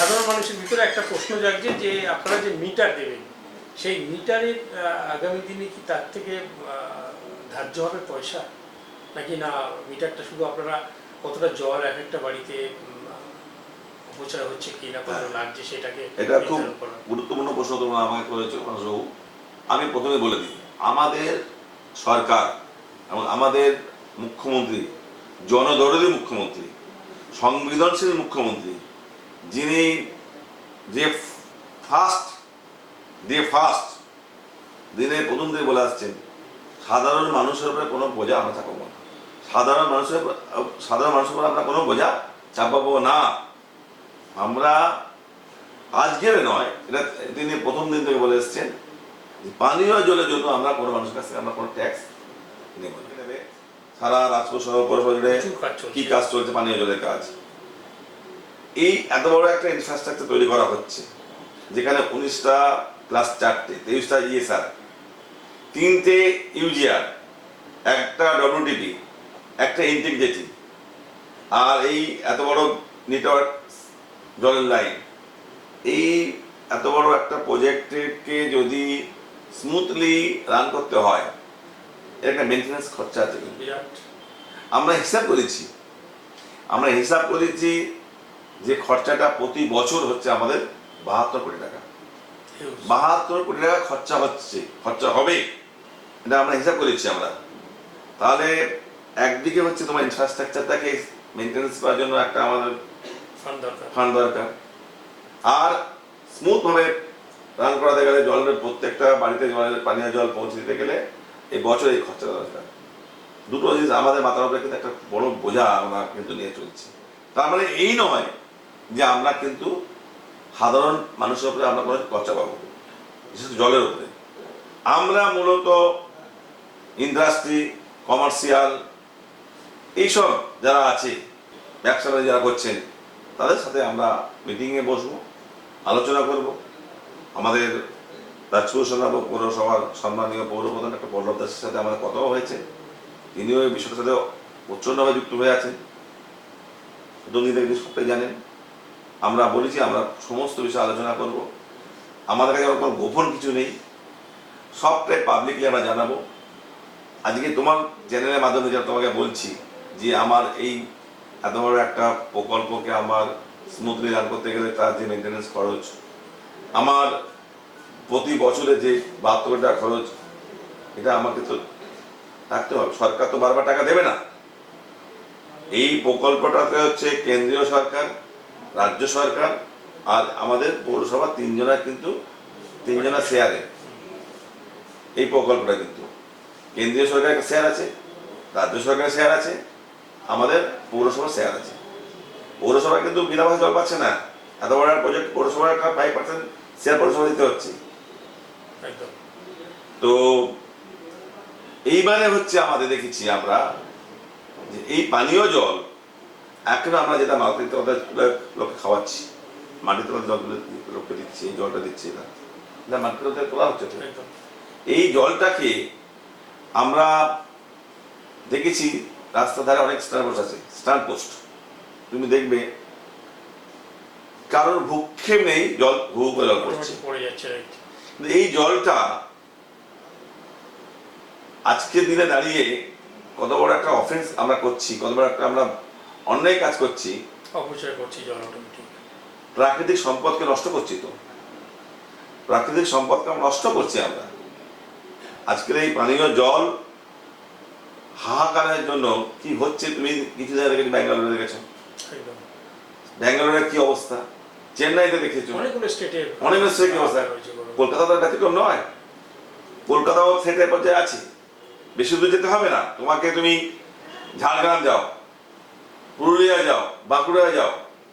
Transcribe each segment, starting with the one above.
সাধারণ মানুষের ভিতরে একটা প্রশ্ন জাগছে যে আপনারা যে মিটার দেবেন সেই মিটারের আগামী দিনে কি তার থেকে ধার্য হবে পয়সা, নাকি না মিটারটা শুধু আপনারা কতটা জল এক একটা বাড়িতে অপচয় হচ্ছে কি না কতটা লাগছে সেটাকে? এটা খুব গুরুত্বপূর্ণ প্রশ্ন তোমরা আমাকে করেছো মানুষবাবু। আমি প্রথমে বলে দিই, আমাদের সরকার এবং আমাদের মুখ্যমন্ত্রী জনদরদী মুখ্যমন্ত্রী, সংবেদনশীল মুখ্যমন্ত্রী, যিনি যে ফার্স্ট দিনে প্রথম থেকে বলে আসছেন সাধারণ মানুষের উপরে কোনো বোঝা আমরা চাপাবো না, সাধারণ মানুষের উপরে আমরা কোনো বোঝা চাপাবো না। আমরা আজকের নয়, এটা তিনি প্রথম দিন থেকে বলে এসছেন পানীয় জলের জন্য আমরা কোনো মানুষের কাছ থেকে আমরা কোনো ট্যাক্স নেব না। সারা রাজপুর শহর পৌরসভা কি কাজ চলছে, পানীয় জলের কাজ। এই এত বড় একটা ইনফ্রাস্ট্রাকচার তৈরি করা হচ্ছে যেখানে 19টা ক্লাস 4টে, 23টা ইএসআর, 3টে ইউজিআর, একটা ডব্লিউটিপি, একটা ইনটেক জেটি, আর এই এত বড় নেটওয়ার্ক জলের লাইন, এই এত বড় একটা প্রজেক্টকে যদি স্মুথলি রান করতে হয় এর একটা মেনটেন্যান্স খরচা আছে। আমরা হিসাব করেছি যে খরচাটা প্রতি বছর হচ্ছে আমাদের 72 কোটি টাকা। 72 কোটি টাকা খরচা হবে, এটা আমরা হিসাব করেছি আমরা। তাহলে একদিকে হচ্ছে তোমার ইনফ্রাস্ট্রাকচারটাকে মেনটেন্যান্স করার জন্য একটা আমাদের ফান্ড দরকার, আর স্মুথ ভাবে রান করাতে গেলে জলের প্রত্যেকটা বাড়িতে জলের পানীয় জল পৌঁছে দিতে গেলে এই বছর এই খরচাটা দরকার। দুটো জিনিস আমাদের মাথার উপরে কিন্তু একটা বড় বোঝা আমরা কিন্তু নিয়ে চলছি। তার মানে এই নয় যে আমরা কিন্তু সাধারণ মানুষের উপরে আমরা কোনো খরচা পাবো, বিশেষ জলের উপরে। আমরা মূলত ইন্ডাস্ট্রি, কমার্শিয়াল, এইসব যারা আছে, ব্যবসা যারা করছেন, তাদের সাথে আমরা মিটিংয়ে বসবো, আলোচনা করব। আমাদের রাজপুর পৌরসভার সম্মানীয় পৌরপ্রধান একটা পল্লব দাসের সাথে আমাদের কথাও হয়েছে, তিনিও এই বিষয়টার সাথে প্রচণ্ডভাবে যুক্ত হয়ে আছেন, সবটাই জানেন। আমরা বলেছি আমরা সমস্ত বিষয়ে আলোচনা করব। আমাদের কাছে কোনো গোপন কিছু নেই, সবটাই পাবলিকলি আমরা জানাবো। আজকে তোমার চ্যানেলের মাধ্যমে যেটা তোমাকে বলছি যে আমার এই এত বড় একটা প্রকল্পকে আমার স্মুথলি রান করতে গেলে তার যে মেনটেন্যান্স খরচ, আমার প্রতি বছরে যে 72 কোটি টাকা খরচ, এটা আমাকে তো থাকতে হবে। সরকার তো বারবার টাকা দেবে না। এই প্রকল্পটাতে হচ্ছে কেন্দ্রীয় সরকার, রাজ্য সরকার আর আমাদের পৌরসভা তিনজনা শেয়ারে এই প্রকল্পটা। কিন্তু কেন্দ্রীয় সরকারের শেয়ার আছে, রাজ্য সরকারের শেয়ার আছে, আমাদের পৌরসভার শেয়ার আছে। পৌরসভা কিন্তু বিনা জল পাচ্ছে না, এত বড় প্রজেক্ট পৌরসভার 5% শেয়ার পৌরসভা দিতে হচ্ছে। তো এইবারে হচ্ছে আমাদের দেখেছি আমরা যে এই পানীয় জল এখন আমরা যেটা মাটির তলাতে লোককে খাওয়াচ্ছি, মাটির তলাতে জলগুলো লোককে দিচ্ছি, এই জলটা দিচ্ছি না, মাটির তলাতে তোলা হচ্ছে। এই জলটাকে আমরা দেখেছি রাস্তার ধারে অনেক স্ট্যান্ড পোস্ট, তুমি দেখবে কারোর ভূক্ষেপ নেই, জল ভূ করে জল পড়ছে। এই জলটা আজকের দিনে দাঁড়িয়ে কত বড় একটা অফেন্স আমরা করছি, কত বড় একটা আমরা অন্যায় কাজ করছি, অপচয় করছি, প্রাকৃতিক সম্পদকে নষ্ট করছি। তো প্রাকৃতিক সম্পদকে আমরা নষ্ট করছি আমরা। আজকের এই পানীয় জল হাহাকারের জন্য কি হচ্ছে, তুমি কিছু জায়গায় দেখেছো, ব্যাঙ্গালোরে দেখেছো, ব্যাঙ্গালোরের কি অবস্থা, চেন্নাইতে দেখেছো, অনেকগুলো স্টেটের অবস্থা। কলকাতা তো ব্যতিক্রম নয়, কলকাতাও সেটার পর্যায়ে আছে। বেশি দূর যেতে হবে না তোমাকে, তুমি ঝাড়গ্রাম যাও, পুরুলিয়া যাও, বাঁকুড়া যাও,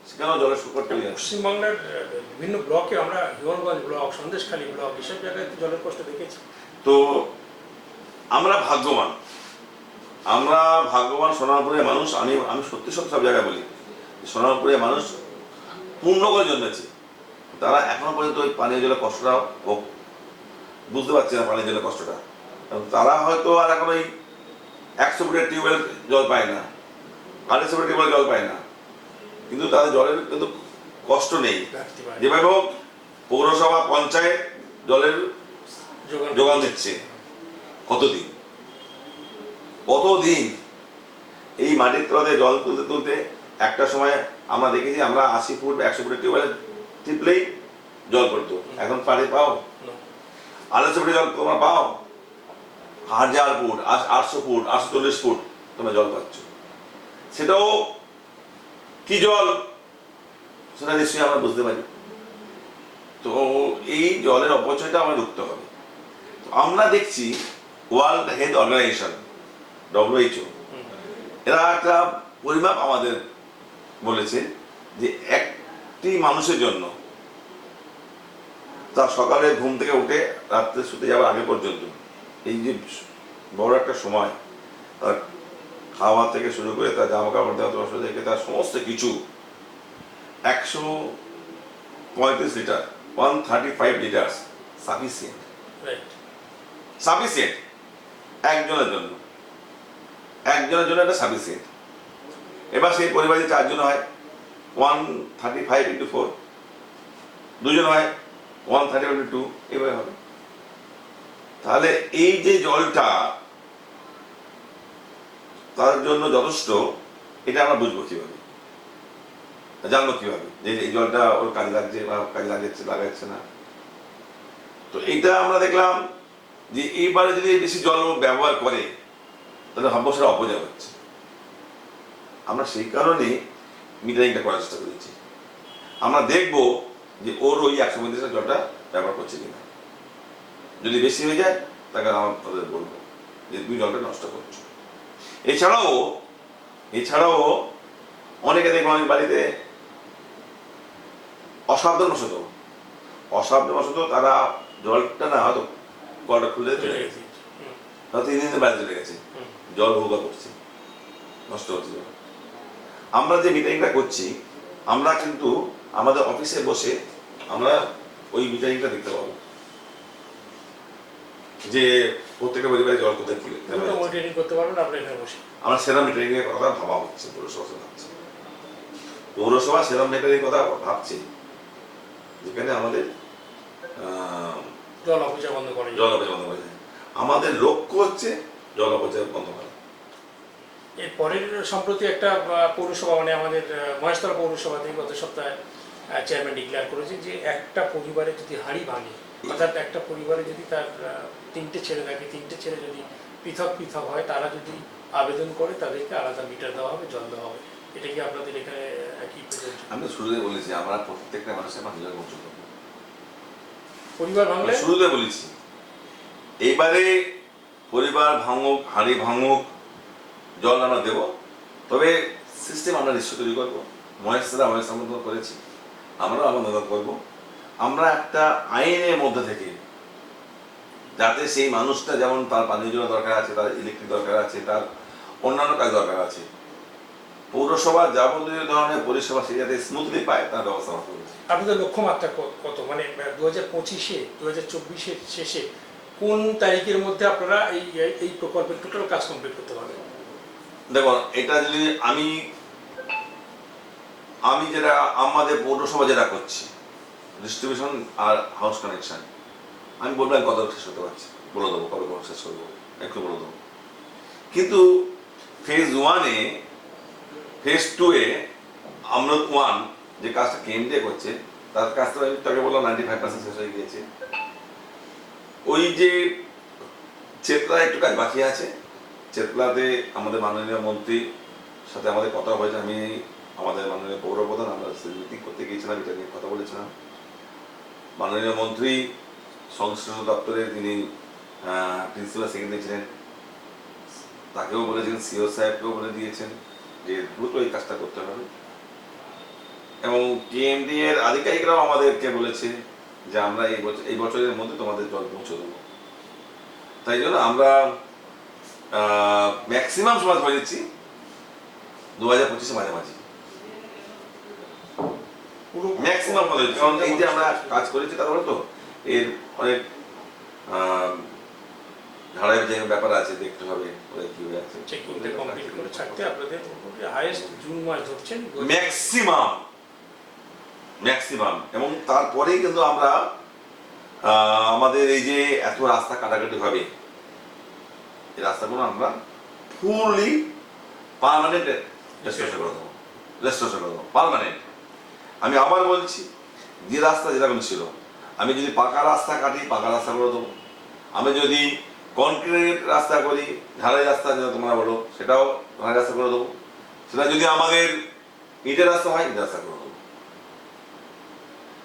সেখানেও জলের সংকট তৈরি হয়। পশ্চিমবাংলার বিভিন্ন ব্লকে আমরা হিরণগঞ্জ ব্লক, সন্দেশখালী ব্লক, এসব জায়গায় জলের কষ্ট দেখেছি। তো আমরা ভাগ্যবান, সোনারপুরের মানুষ। আমি সত্যি সব জায়গায় বলি, সোনারপুরের মানুষ পূর্ণ করে জন্মেছে। তারা এখনো পর্যন্ত ওই পানীয় জলের কষ্টটা বুঝতে পারছে না, পানীয় জলের কষ্টটা। তারা হয়তো আর এখন ওই 100 ফুটের টিউবওয়েল জল পায় না, 250 ফুটের টিউবওয়েল জল পায় না, কিন্তু তাদের জলের কিন্তু কষ্ট নেই। ঘাটতি পায়। যেভাবে হোক পৌরসভা পঞ্চায়েত জলের যোগান দিচ্ছে। কতদিন এই মাটির তলাতে জল তুলতে তুলতে একটা সময় আমরা দেখেছি আমরা 80 ফুট 100 ফুটের টিউবওয়েলে টিপলেই জল পড়তো। এখন পাড়ে পাও 250 ফুটে জল তোমরা পাও, 1000 ফুট 800 ফুট 840 ফুট তোমরা জল পাচ্ছ। সেটাও কি জল সেটা নিশ্চয়ই আমরা বুঝতে পারি। তো এই জলের অপচয়টা আমরা রুখতে হবে। আমরা দেখছি ওয়ার্ল্ড হেলথ অর্গানাইজেশন WHO এরা একটা পরিমাপ আমাদের বলেছে যে একটি মানুষের জন্য তার সকালে ঘুম থেকে উঠে রাত্রে শুতে যাওয়ার আগে পর্যন্ত এই যে বড় একটা সময়, তার খাওয়া থেকে শুরু করে তার জামা কাপড় দেওয়া থেকে তার সমস্ত কিছু 135 লিটার 135 লিটার সাফিসিয়েন্ট একজনের জন্য এটা সাফিসিয়েন্ট। এবার সেই পরিবারে 4 জন হয় 135 into 4, 2 জন হয় 135 into 2, এভাবে হবে। তাহলে এই যে জলটা তার জন্য যথেষ্ট, এটা আমরা বুঝবো কিভাবে, জানবো কিভাবে যে এই জলটা ওর কাজে লাগছে বা কাজে লাগাচ্ছে না। তো এইটা আমরা দেখলাম যে এইবারে যদি বেশি জল ব্যবহার করে তাহলে ভাববো সেটা অপচয় হচ্ছে। আমরা সেই কারণে মিটারিংটা করার চেষ্টা করেছি। আমরা দেখবো যে ওর ওই 135 জলটা ব্যবহার করছে কিনা। যদি বেশি হয়ে যায় তাকে আমাদের বলবো যে তুমি জলটা নষ্ট করছো। এছাড়াও অনেকে দেখবো অনেক বাড়িতে অসাবধানবশত তারা জলটা না হয়তো কলটা খুলে চলে গেছে, হয়তো 3 দিনের বাইরে চলে গেছে, জল ভোগা করছে, নষ্ট হচ্ছে জল। আমরা যে মিটারিংটা করছি আমরা কিন্তু আমাদের অফিসে বসে আমরা ওই মিটারিংটা দেখতে পাবো যে প্রত্যেকটা পরিবারে জল কোথায় কি করতে পারবেন আপনি এখানে বসে। আমরা সেরা মিটারিং এর কথা ভাবা হচ্ছে, পৌরসভা সেরা মিটারিং কথা ভাবছে যেখানে আমাদের জল অপচয় বন্ধ করে। আমাদের লক্ষ্য হচ্ছে জল অপচয় বন্ধ করা। এর পরের সম্প্রতি একটা পৌরসভা মানে আমাদের মহেশতলা পৌরসভাতে গত সপ্তাহে চেয়ারম্যান ডিক্লেয়ার করেছে যে একটা পরিবারে যদি হাঁড়ি ভাঙে, অর্থাৎ একটা পরিবারে যদি তার 3টে ছেলে থাকে, 3টে ছেলে যদি পৃথক হয়, তারা যদি আবেদন করে তাদেরকে আলাদা মিটার দেওয়া হবে, জল দেওয়া হবে। এটা কি আপনাদের এখানে একই? আমি শুরুতে বলেছি আমরা প্রত্যেকটা মানুষের নিজের পছন্দ পরিবার ভাঙলে শুরুতে বলেছি এইবারে পরিবার ভাঙুক, হাঁড়ি ভাঙুক, জল আমরা দেবো, তবে সিস্টেম আমরা নিশ্চয় তৈরি করবো। মহেশতলা মতো করেছি, আমরাও আমাদের করবো। আমরা একটা আইনের মধ্যে থেকে যাতে সেই মানুষটা যেমন তার পানীয় জল দরকার আছে, তার ইলেকট্রিক দরকার আছে, তার অন্যান্য কাজ দরকার আছে, পৌরসভা যাবতীয় ধরনের পরিষেবা সে যাতে স্মুথলি পায় তার ব্যবস্থা করেছে। আপনাদের লক্ষ্যমাত্রা কত, মানে 2025-এ 2024-এর শেষে কোন তারিখের মধ্যে আপনারা এই প্রকল্পের টোটাল কাজ কমপ্লিট করতে পারবেন? দেখুন, এটা যদি আমি যেটা আমাদের পৌরসভা যেটা করছি ডিস্ট্রিবিউশন আর হাউস কানেকশন, আমি বলবো আমি কত শেষ হতে পারছি, বলে দেবো কবে শেষ করবো, একটু বলে দেবো। কিন্তু ফেজ 1-এ ফেজ 2-এ অমৃত 1 যে কাজটা কেন্দ্রে করছে তার কাজটা আমি তাকে বললাম 95% শেষ হয়ে গিয়েছে। ওই যে চেতলায় একটু কাজ বাকি আছে, চেতলাতে আমাদের মাননীয় মন্ত্রীর সাথে আমাদের কথা হয়েছে। আমি আমাদের মাননীয় পৌরপ্রধান আমরা মিটিং করতে গিয়েছিলাম, এটা নিয়ে কথা বলেছিলাম। মাননীয় মন্ত্রী সংশ্লিষ্ট দপ্তরের যিনি প্রিন্সিপাল সেক্রেটারি ছিলেন তাকেও বলেছেন, সিও সাহেবকেও বলে দিয়েছেন যে দ্রুত এই কাজটা করতে হবে। এবং টিএমডি এর আধিকারিকরাও আমাদেরকে বলেছে যে আমরা এই বছরের মধ্যে তোমাদের জল পৌঁছে দেবো। তাই জন্য আমরা ম্যাক্সিমাম সময় ধরে দিচ্ছি 2025-এর মাঝামাঝি ম্যাক্সিমাম ধরে দিচ্ছি। কারণ এই যে আমরা কাজ করেছি তারপরে তো এর অনেক ধারায় যে ব্যাপার আছে, দেখতে হবে কি হয়ে আছে। কমপ্লিট করে ছাড়তে আপনাদের হাইয়েস্ট জুন মাস ধরছেন ম্যাক্সিমাম ম্যাক্সিমাম। এবং তারপরেই কিন্তু আমরা আমাদের এই যে এত রাস্তা কাটাকাটি হবে, এই রাস্তাগুলো আমরা ফুললি পার্মানেন্ট রেস্টোরেশন করে দেবো, পার্মানেন্ট। আমি আবার বলছি, যে রাস্তা যেরকম ছিল, আমি যদি পাকা রাস্তা কাটি পাকা রাস্তা করে দেবো, আমি যদি কনক্রিট রাস্তা করি, ঢালাই রাস্তা যেটা তোমরা বলো, সেটাও ঢালাই রাস্তা করে দেবো। সেটা যদি আমাদের ইটের রাস্তা হয়, ইটের রাস্তা করে দেবো।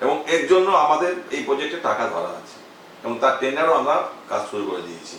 এবং এর জন্য আমাদের এই প্রজেক্টে টাকা ধরা আছে এবং তার টেন্ডারও আমরা কাজ শুরু করে দিয়েছি।